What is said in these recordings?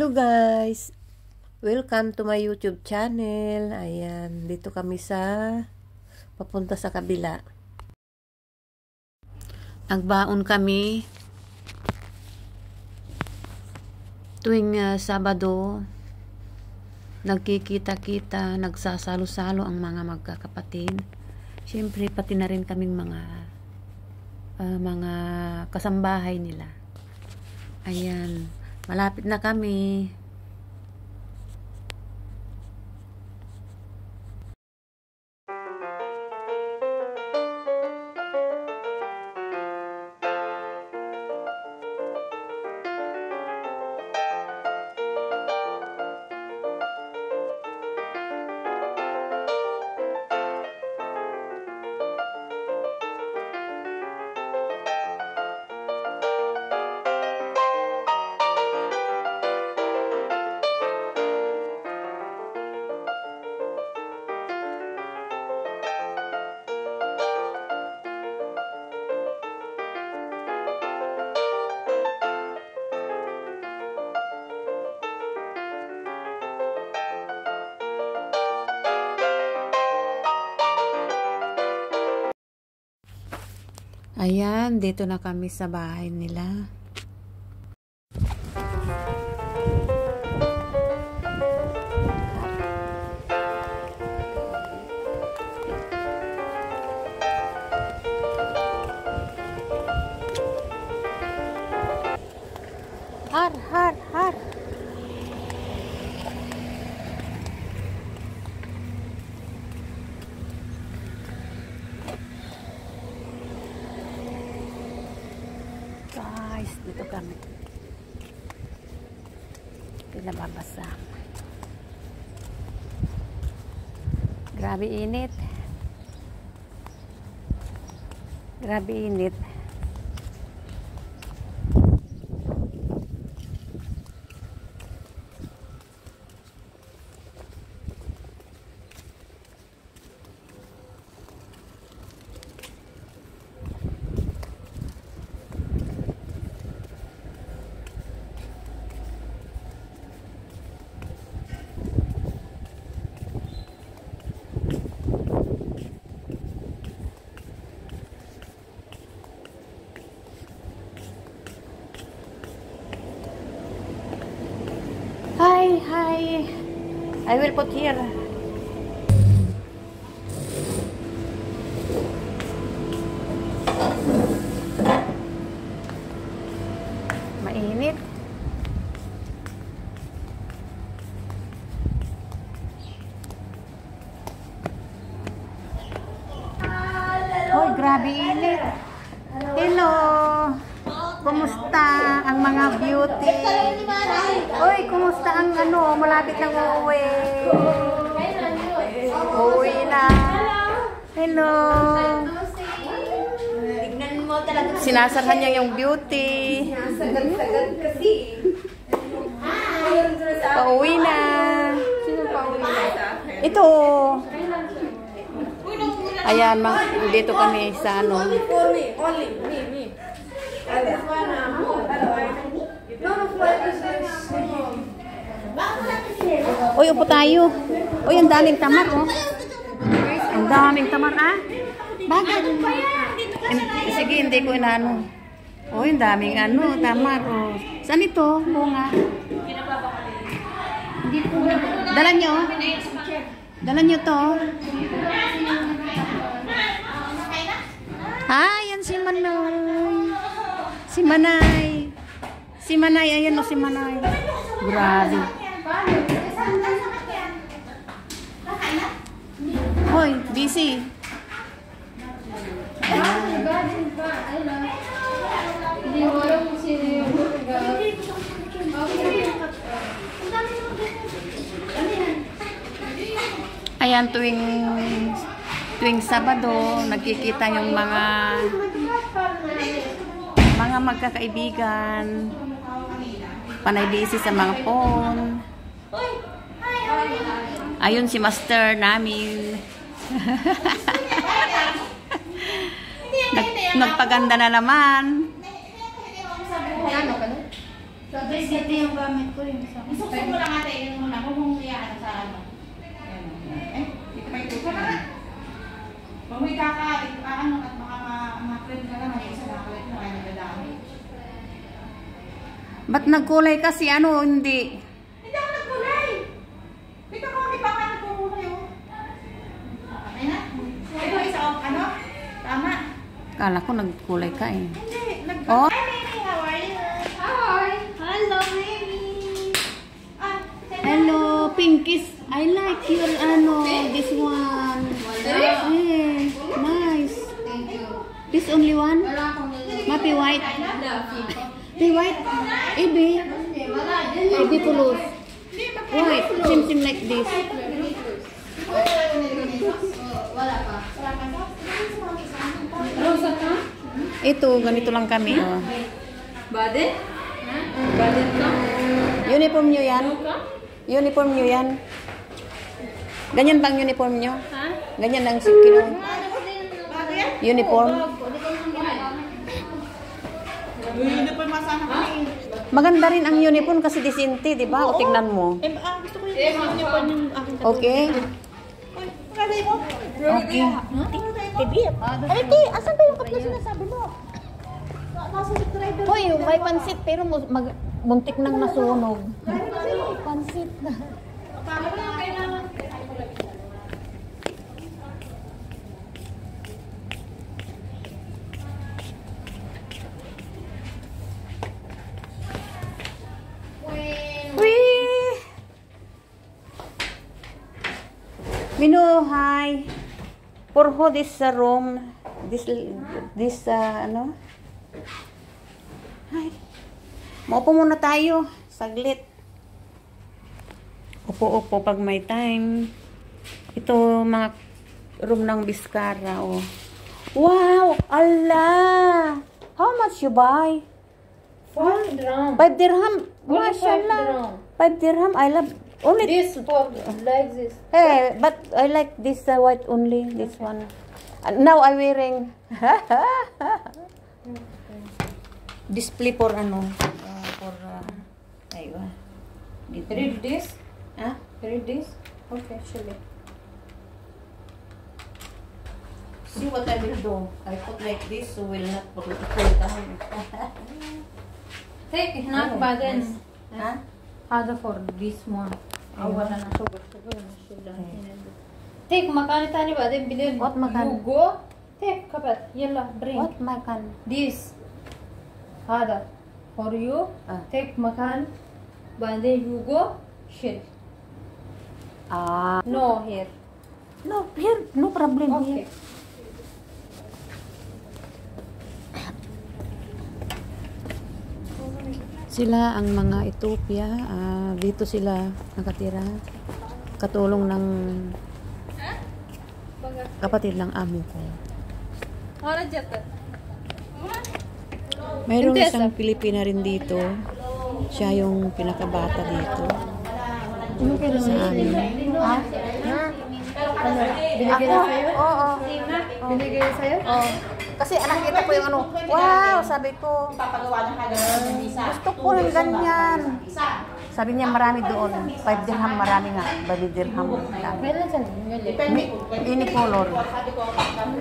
Hello guys! Welcome to my YouTube channel. Ayan, dito kami papunta sa kabila. Nagbaon kami tuwing Sabado. Nagkikita-kita, nagsasalo-salo ang mga magkakapatid. Siyempre, pati na rin kaming mga kasambahay nila. Ayan, malapit na kami. Ayan, dito na kami sa bahay nila. Har. Guys, dito kami. Pinababasa. Grabe init. Grabe init. Hi. I will put here. Mainit. Hoy, grabe init. Hello. Kumusta ang mga beauty? Hoy, kumusta ang malapit nang uuwi? Uuwi na. Hello. Sinasarhan niya yung beauty. Sagad kasi. Pauwi na. Sino pauwi na sa akin? Ito. Ayan, dito kami sa Only me. This one, Uy, upo tayo. Uy, ang daming tamar, oh. Ang daming tamar, ah. Bakit? Sige, hindi ko inaano. Uy, ang daming tamar, oh. Saan ito? Bunga. Dala nyo? Dala nyo to? Yan si Manay. Si Manay, ayan o si Manay. Grabe. Hoy, busy. Ayan, tuwing Sabado, nagkikita yung mga magkakaibigan. Panay busy sa mga phone. Ayun si Master namin. Nagpaganda na naman. Guys, ito yung gamit ko yung sa... Isuksok mo lang ate, yun muna. Huwag mong iyaan sa ano. Eh, dito pa ito na. Kung may ano at maka-print ka lang, may isa na kalit mo, ay nagdadami. Ba't nagkulay kasi ano, hindi? Hindi ako nagkulay! Dito ko, may pangalan ko muna yun. Ay na? Ito isa, ano? Tama. Kala ko nagkulay ka eh. Hindi, Oh? Hi, Mimi, how are you? Hi! Hello, Mimi! Hello, Pinkies. I like your ano, this one. Hey, nice. Thank you. This only one? Wala akong Mapi white. Pi white. Ibi. Ibi pulos. White. Same like this. Wala pa. Rosa ka? Ito, ganito lang kami. Oh. Badet? Badet ka? Uniform nyo yan? Uniform nyo yan? Ganyan bang uniform nyo? Ha? Ganyan ang kilo. Uniform? Uniform masama kami. Maganda rin ang uniform kasi disente, di ba? O tignan mo. Gusto ko yung uniform yung aking Okay? Kagay mo? Okay. Ay, ti, asan ba yung kapla sinasabi mo? Nasa subscriber. Hoy, may pansit pero muntik nang nasunog. Pansit na. Paano na kailangan? Wee! Minu, hi. For who this room? This ano? Hi. Maupo muna tayo. Saglit. Upo-upo pag may time. Ito, mga room ng Biskara, oh. Wow! Allah! How much you buy? 5 dirham. 5 dirham. Only 5 Mashallah. dirham. 5 dirham. I love only This for like this. Hey, but I like this white only. This one. Now I'm wearing display for ano? For aywa. Dito. Read this. Ah? Read this. Okay, surely. See what I will do. I put like this so will not fall down. Take enough baden. Ha? هذا for this one. أولا شغل take مكان تاني بعدين بدين What مكان? you go take كبر يلا bring What makan? this هذا for you take مكان بعدين you go shit no here No, here, no problem okay here. Sila ang mga Ethiopia, dito sila nakatira. Katulong ng kapatid ng amo ko. Mayroong isang Pilipina rin dito. Siya yung pinakabata dito. Sa amin. Ha? binigay na sa'yo? Oo. binigay na sa'yo? Oo. Kasi nakita ko yung ano, wow, sabi ko, Papagawa ng halaman ng visa. gusto ko ng ganyan. Sabi niya marami doon. 5 dirham marami nga. 5 dirham. Meron sa'yo? Ini color.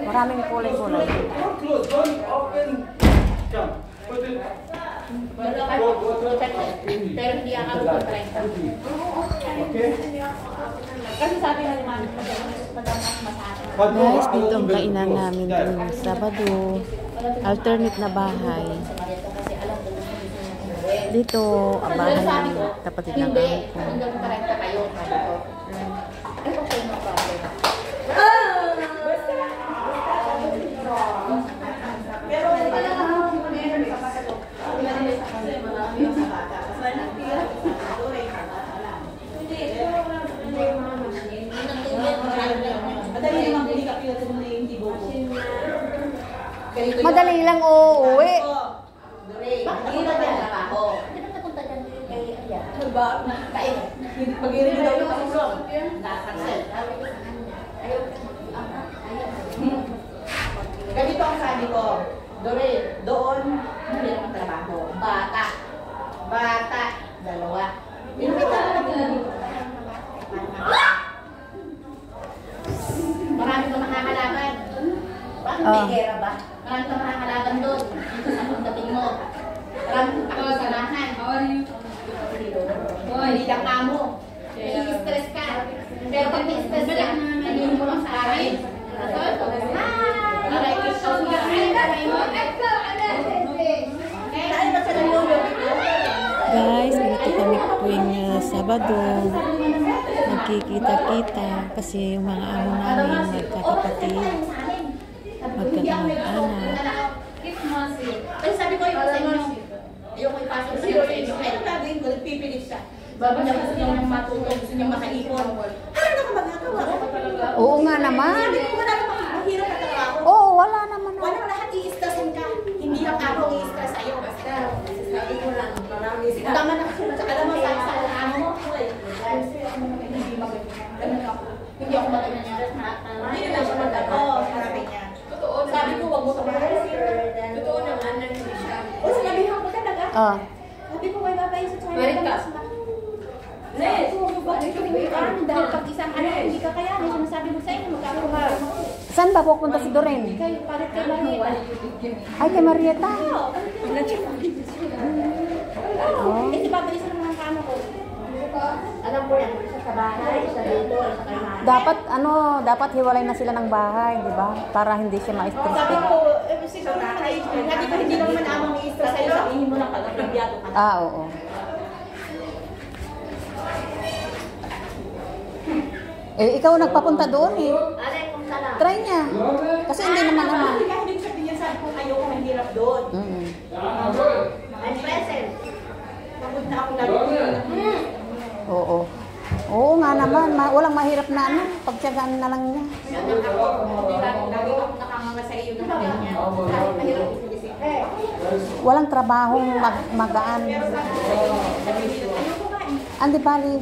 Maraming kulay-kulay. Pero hindi ako kontrenta. Kasi sabi na naman, Guys, dito ang kainan namin tuwing Sabado. Alternate na bahay. Dito, ang bahay ng kapatid ng hindi. amo ko. Hanggang 40 kayo. Sabi ko. Okay, no problem. Pero Madali lang uuwi. Hindi na trabaho. Hindi na napunta dyan kay Aya. Ba? Kain. Mag-irin daw yung tulong. Na-cancel. Ganito ang sabi ko. Doon, hindi naman trabaho. Bata. Bata. Dalawa. Pinapita na marami ka makakalaban. Bakit may gera ba? Marami ka makakalaban doon. Sa pagdating mo. Marami ka pakasalahan. How are you? Hindi lang amo. I-stress ka. Pero pag i-stress ka, naging mo lang sa akin. Aray, ikaw nga. Tayo ba sa nalulo? Guys, dito kami tuwing Sabado. Nagkikita-kita kasi yung mga amo namin magkakapatid, magkakamag-anak. Kasi sabi ko yung sa inyo, ayoko ipasok sa inyo. Pero gagawin ko, nagpipilit siya. Babanda gusto niyo ng matulog, gusto niyo makaipon. Ano ka magagawa? Oo nga naman. Sabi ko, wala naman mahirap na trabaho. Oo, wala naman. Wala lahat i-stressin ka. Hindi lang ako i-stress sa'yo. Basta, sabi ko lang, tama na kasi. Alam mo, sabi sa amo mo, hindi ako magaling niya. Hindi na siya magaling. Oo, sabi niya. Sabi ko, wag mo ito magaling. Totoo naman, hindi siya. O, sinabihan ko talaga. Sabi ko, may babae sa China. Balik ka. Yes! Dahil pag isang ano, hindi ka kaya, sinasabi mo sa inyo, magkakaroon. Saan ba pupunta si Doreen? Kayo, palit kay Marieta. Ay, kay Marieta. Eh, si Papa, isa naman ang kano ko. Alam ko yan, isa sa bahay, isa dito, isa kay Marieta. Dapat hiwalay na sila ng bahay, di ba? Para hindi siya ma-stress. Sabi ko, siguro hindi naman amang i-stress sa'yo, sabihin mo lang pala, pagbiyato ka na. Oo. Eh, ikaw nagpapunta doon eh. Alay, kung saan. Try niya. Kasi hindi naman naman. Hindi ko sabihin, sabi ko, ayoko mahirap doon. I'm present. Pagod na ako lalo. Oo. Oo nga naman. Walang mahirap na ano. Pagtyagaan na lang niya. Lagi ako nakanganga sa iyo ng ganyan. Kahit mahirap isip. Walang trabahong magaan. Andi bali.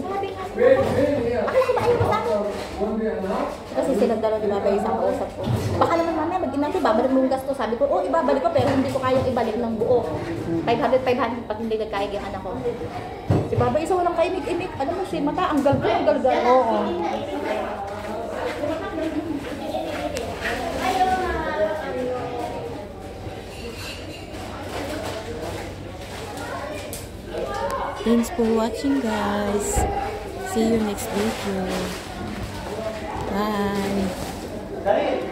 Kasi sila dalawa diba ba isang kausap ko. Baka naman mamaya mag-inang ko, babalik mo yung gasto. Sabi ko, oh ibabalik ko pero hindi ko kayang ibalik ng buo. 500 pag hindi nagkaig yung anak ko. Si Baba isa walang kaimik-imik. Alam mo si mata, ang galgal. Oo. Thanks for watching, guys. See you next video. Bye.